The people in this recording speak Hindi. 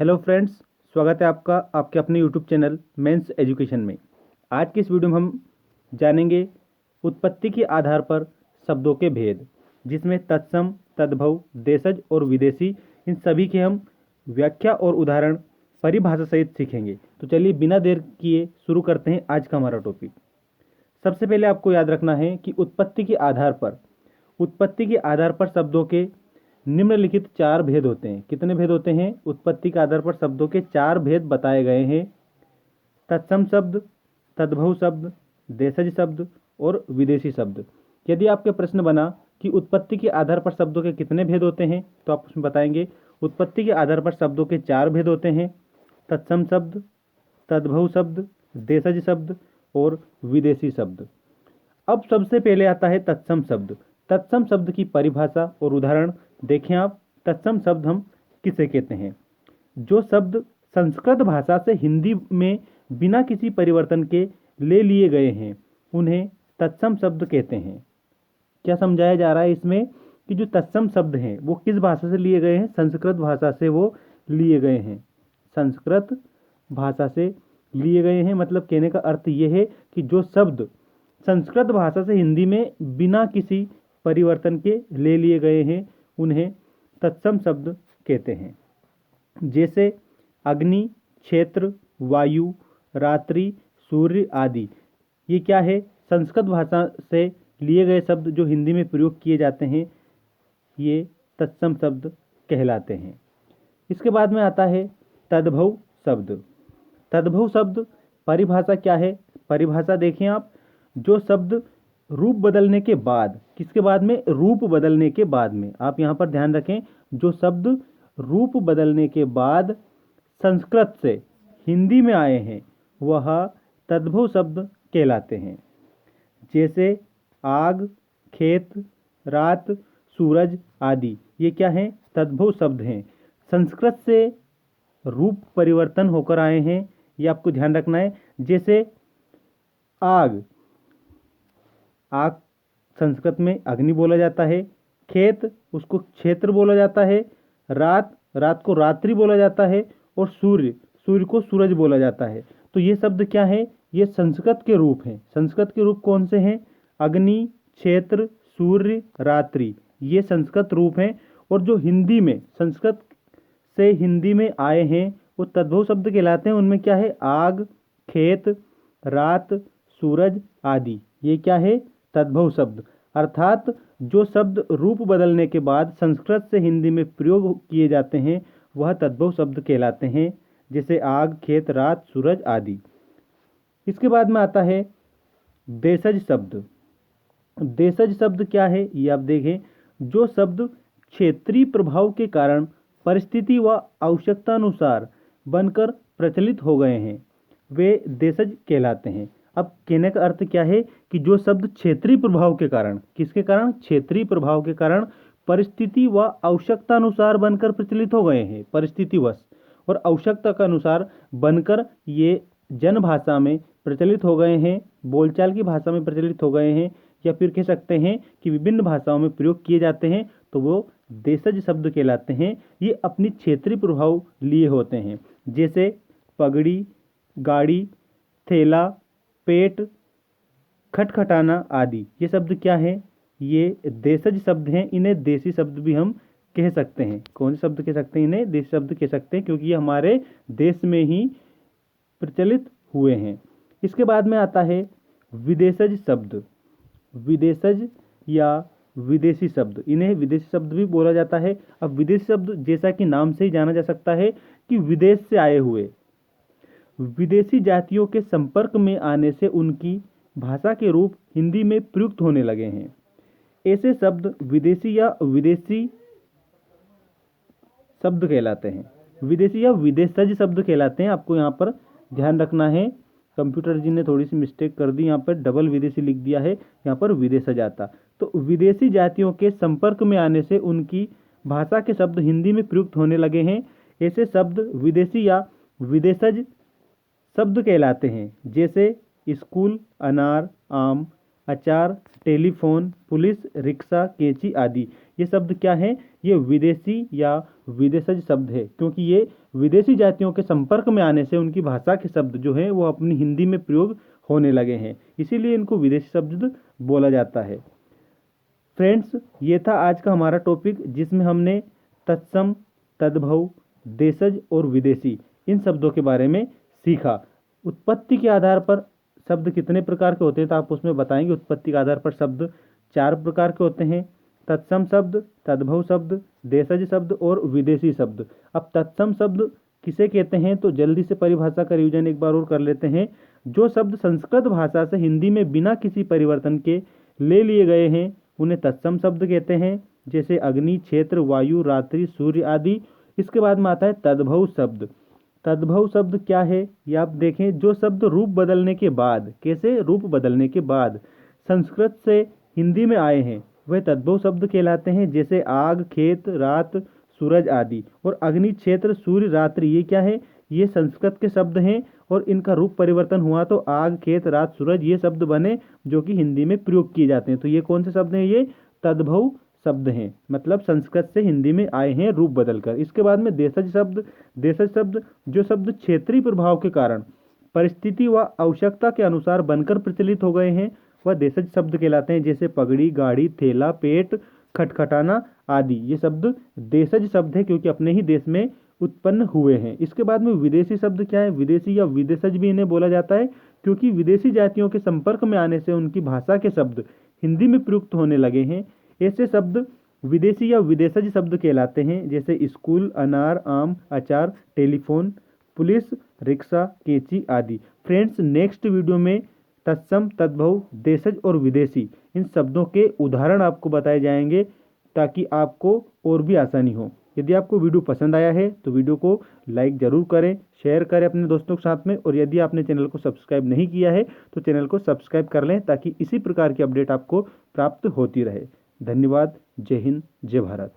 हेलो फ्रेंड्स, स्वागत है आपका आपके अपने यूट्यूब चैनल मेंस एजुकेशन में। आज की इस वीडियो में हम जानेंगे उत्पत्ति के आधार पर शब्दों के भेद, जिसमें तत्सम, तद्भव, देशज और विदेशी इन सभी के हम व्याख्या और उदाहरण परिभाषा सहित सीखेंगे। तो चलिए बिना देर किए शुरू करते हैं आज का हमारा टॉपिक। सबसे पहले आपको याद रखना है कि उत्पत्ति के आधार पर शब्दों के निम्नलिखित 4 भेद होते हैं। कितने भेद होते हैं? उत्पत्ति के आधार पर शब्दों के 4 भेद बताए गए हैं। तत्सम शब्द, तद्भव शब्द, देशज शब्द और विदेशी शब्द। यदि आपके प्रश्न बना कि उत्पत्ति के आधार पर शब्दों के कितने भेद होते हैं, तो आप उसमें बताएंगे उत्पत्ति के आधार पर शब्दों के 4 भेद होते हैं। तत्सम शब्द, तद्भव शब्द, देशज शब्द और विदेशी शब्द। अब सबसे पहले आता है तत्सम शब्द। तत्सम शब्द की परिभाषा और उदाहरण देखें आप। तत्सम शब्द हम किसे कहते हैं? जो शब्द संस्कृत भाषा से हिंदी में बिना किसी परिवर्तन के ले लिए गए हैं, उन्हें तत्सम शब्द कहते हैं। क्या समझाया जा रहा है इसमें कि जो तत्सम शब्द हैं वो किस भाषा से लिए गए हैं? संस्कृत भाषा से वो लिए गए हैं। संस्कृत भाषा से लिए गए हैं मतलब कहने का अर्थ ये है कि जो शब्द संस्कृत भाषा से हिंदी में बिना किसी परिवर्तन के ले लिए गए हैं, उन्हें तत्सम शब्द कहते हैं। जैसे अग्नि, क्षेत्र, वायु, रात्रि, सूर्य आदि। ये क्या है? संस्कृत भाषा से लिए गए शब्द जो हिंदी में प्रयोग किए जाते हैं, ये तत्सम शब्द कहलाते हैं। इसके बाद में आता है तद्भव शब्द। तद्भव शब्द परिभाषा क्या है? परिभाषा देखें आप। जो शब्द रूप बदलने के बाद, किसके बाद में? रूप बदलने के बाद में। आप यहाँ पर ध्यान रखें, जो शब्द रूप बदलने के बाद संस्कृत से हिंदी में आए हैं, वह तद्भव शब्द कहलाते हैं। जैसे आग, खेत, रात, सूरज आदि। ये क्या हैं? तद्भव शब्द हैं। संस्कृत से रूप परिवर्तन होकर आए हैं, ये आपको ध्यान रखना है। जैसे आग, आग संस्कृत में अग्नि बोला जाता है। खेत, उसको क्षेत्र बोला जाता है। रात, रात को रात्रि बोला जाता है। और सूर्य, सूर्य को सूरज बोला जाता है। तो ये शब्द क्या है? ये संस्कृत के रूप हैं। संस्कृत के रूप कौन से हैं? अग्नि, क्षेत्र, सूर्य, रात्रि। ये संस्कृत रूप हैं। और जो हिंदी में, संस्कृत से हिंदी में आए हैं, वो तद्भव शब्द कहलाते हैं। उनमें क्या है? आग, खेत, रात, सूरज आदि। ये क्या है? तद्भव शब्द। अर्थात जो शब्द रूप बदलने के बाद संस्कृत से हिंदी में प्रयोग किए जाते हैं, वह तद्भव शब्द कहलाते हैं। जैसे आग, खेत, रात, सूरज आदि। इसके बाद में आता है देशज शब्द। देशज शब्द क्या है ये आप देखें। जो शब्द क्षेत्रीय प्रभाव के कारण परिस्थिति व आवश्यकता अनुसार बनकर प्रचलित हो गए हैं, वे देशज कहलाते हैं। अब कहने का अर्थ क्या है कि जो शब्द क्षेत्रीय प्रभाव के कारण, किसके कारण? क्षेत्रीय प्रभाव के कारण परिस्थिति व आवश्यकता अनुसार बनकर प्रचलित हो गए हैं, परिस्थितिवश और आवश्यकता के अनुसार बनकर ये जनभाषा में प्रचलित हो गए हैं, बोलचाल की भाषा में प्रचलित हो गए हैं, या फिर कह सकते हैं कि विभिन्न भाषाओं में प्रयोग किए जाते हैं, तो वो देशज शब्द कहलाते हैं। ये अपनी क्षेत्रीय प्रभाव लिए होते हैं। जैसे पगड़ी, गाड़ी, थैला, पेट, खटखटाना आदि। ये शब्द क्या है? ये देशज शब्द हैं। इन्हें देसी शब्द भी हम कह सकते हैं। कौन से शब्द कह सकते हैं? इन्हें देसी शब्द कह सकते हैं, क्योंकि ये हमारे देश में ही प्रचलित हुए हैं। इसके बाद में आता है विदेशज शब्द। विदेशज या विदेशी शब्द, इन्हें विदेशी शब्द भी बोला जाता है। अब विदेशी शब्द जैसा कि नाम से ही जाना जा सकता है कि विदेश से आए हुए। विदेशी जातियों के संपर्क में आने से उनकी भाषा के रूप हिंदी में प्रयुक्त होने लगे हैं। ऐसे शब्द विदेशी या विदेशी शब्द कहलाते हैं। विदेशी या विदेशज शब्द कहलाते हैं। आपको यहाँ पर ध्यान रखना है, कंप्यूटर जी ने थोड़ी सी मिस्टेक कर दी, यहाँ पर डबल विदेशी लिख दिया है, यहाँ पर विदेशज आता। तो विदेशी जातियों के संपर्क में आने से उनकी भाषा के शब्द हिंदी में प्रयुक्त होने लगे हैं। ऐसे शब्द विदेशी या विदेशज शब्द कहलाते हैं। जैसे स्कूल, अनार, आम, अचार, टेलीफोन, पुलिस, रिक्शा, कैंची आदि। ये शब्द क्या हैं? ये विदेशी या विदेशज शब्द है, क्योंकि ये विदेशी जातियों के संपर्क में आने से उनकी भाषा के शब्द जो हैं वो अपनी हिंदी में प्रयोग होने लगे हैं, इसीलिए इनको विदेशी शब्द बोला जाता है। फ्रेंड्स, ये था आज का हमारा टॉपिक, जिसमें हमने तत्सम, तद्भव, देशज और विदेशी इन शब्दों के बारे में सीखा। उत्पत्ति के आधार पर शब्द कितने प्रकार के होते हैं तो आप उसमें बताएंगे। उत्पत्ति के आधार पर शब्द 4 प्रकार के होते हैं: तत्सम शब्द, तद्भव शब्द, देशज शब्द और विदेशी शब्द। अब तत्सम शब्द किसे कहते हैं तो जल्दी से परिभाषा का रिवीजन एक बार और कर लेते हैं। जो शब्द संस्कृत भाषा से हिंदी में बिना किसी परिवर्तन के ले लिए गए हैं उन्हें तत्सम शब्द कहते हैं, जैसे अग्नि, क्षेत्र, वायु, रात्रि, सूर्य आदि। इसके बाद में आता है तद्भव शब्द। तद्भव शब्द क्या है ये आप देखें। जो शब्द रूप बदलने के बाद, कैसे रूप बदलने के बाद संस्कृत से हिंदी में आए हैं वह तद्भव शब्द कहलाते हैं, जैसे आग, खेत, रात, सूरज आदि। और अग्नि, क्षेत्र, सूर्य, रात्रि ये क्या है? ये संस्कृत के शब्द हैं और इनका रूप परिवर्तन हुआ तो आग, खेत, रात, सूरज ये शब्द बने जो कि हिंदी में प्रयोग किए जाते हैं। तो ये कौन से शब्द हैं? ये तद्भव शब्द हैं, मतलब संस्कृत से हिंदी में आए हैं रूप बदलकर। इसके बाद में देशज शब्द। देशज शब्द जो शब्द क्षेत्रीय प्रभाव के कारण परिस्थिति व आवश्यकता के अनुसार बनकर प्रचलित हो गए हैं वह देशज शब्द कहलाते हैं, जैसे पगड़ी, गाड़ी, थैला, पेट, खटखटाना आदि। ये शब्द देशज शब्द है क्योंकि अपने ही देश में उत्पन्न हुए हैं। इसके बाद में विदेशी शब्द क्या है? विदेशी या विदेशज भी इन्हें बोला जाता है क्योंकि विदेशी जातियों के संपर्क में आने से उनकी भाषा के शब्द हिंदी में प्रयुक्त होने लगे हैं। ऐसे शब्द विदेशी या विदेशज शब्द कहलाते हैं, जैसे स्कूल, अनार, आम, अचार, टेलीफोन, पुलिस, रिक्शा, कैंची आदि। फ्रेंड्स, नेक्स्ट वीडियो में तत्सम, तद्भव, देशज और विदेशी इन शब्दों के उदाहरण आपको बताए जाएंगे ताकि आपको और भी आसानी हो। यदि आपको वीडियो पसंद आया है तो वीडियो को लाइक ज़रूर करें, शेयर करें अपने दोस्तों के साथ में, और यदि आपने चैनल को सब्सक्राइब नहीं किया है तो चैनल को सब्सक्राइब कर लें ताकि इसी प्रकार की अपडेट आपको प्राप्त होती रहे। धन्यवाद। जय हिंद, जय भारत।